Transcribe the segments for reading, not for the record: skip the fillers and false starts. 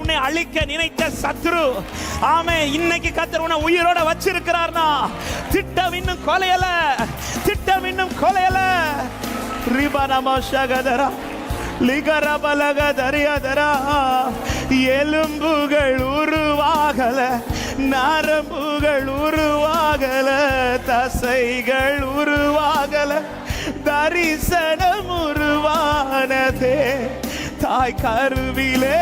உன்னை அழிக்க நினைத்த சத்ரு, ஆமே, இன்னைக்கு கர்த்தர் உன்னை உயிரோட வச்சிருக்கிறார்னா திட்டம் இன்னும் கொலையல, திட்டம் இன்னும் கொலையல. ரிபனமஷகதரா லிகரபலகதரியதரா. எலும்புகள் உருவாகல, நரம்புகள் உருவாகல, தசைகள் உருவாகல, தரிசனம் உருவானதே. தாய் கருவிலே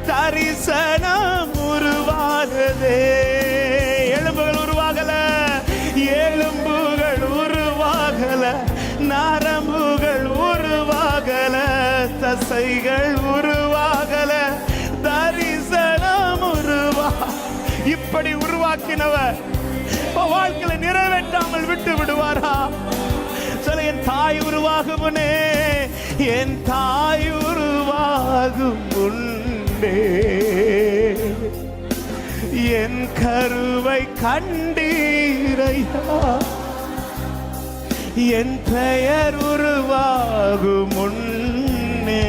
தரிசனம் உருவானதே. எலும்புகள் உருவாகல, எலும்புகள் உருவாகல, நரம்புகள் உருவாகல, தசைகள் உருவாகல, தரிசனம் இப்படி உருவாக்கினவர் வாழ்க்கையில நிறைவேற்றாமல் விட்டு விடுவாரா? சொல்ல, என் தாய் உருவாகும் முன்னே, என் தாய் உருவாகும் முன்னே என் கருவை கண்டீரையா. என் பெயர் உருவாகும் முன்னே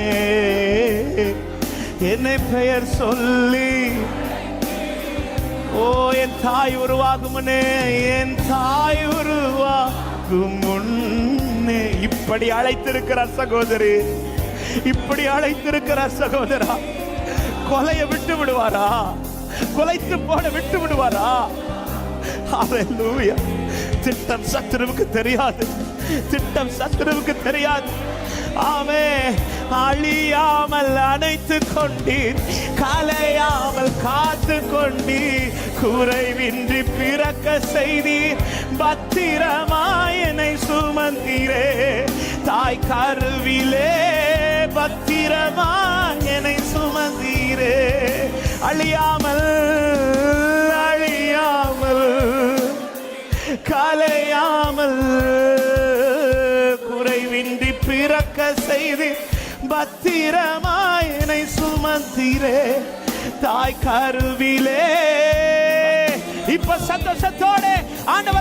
என்னை பெயர் சொல்லி, ஓ என் தாய் உருவாகும் முன்னே, என் தாய் உருவாகும் முன்னே இப்படி அழைத்திருக்கிறார் சகோதரி, இப்படி அழைத்திருக்கிறார் சகோதரா. கொலையை விட்டு விடுவாரா? கொலைத்து போட விட்டு விடுவாரா? ஹல்லேலூயா. திட்டம் சத்துருவுக்கு தெரியாது, திட்டம் சத்துருவுக்கு தெரியாது. ஆமே, அழியாமல் அணைத்து கொண்டீர், கலையாமல் காத்து கொண்டீர், குறைவின்றி பிறக்க செய்தீர், பத்திரமாய் என்னை சுமந்தீரே. தாய் கருவிலே பத்திரமாய் என்னை சுமந்தீரே. அழியாமல் அழியாமல் கலையாமல் குறைவின்றி பிறக்க செய்து பத்திரமாய் என்னை சுமந்தீரே. தாய் கருவிலே. இப்ப சந்தோஷத்தோட ஆண்டவர்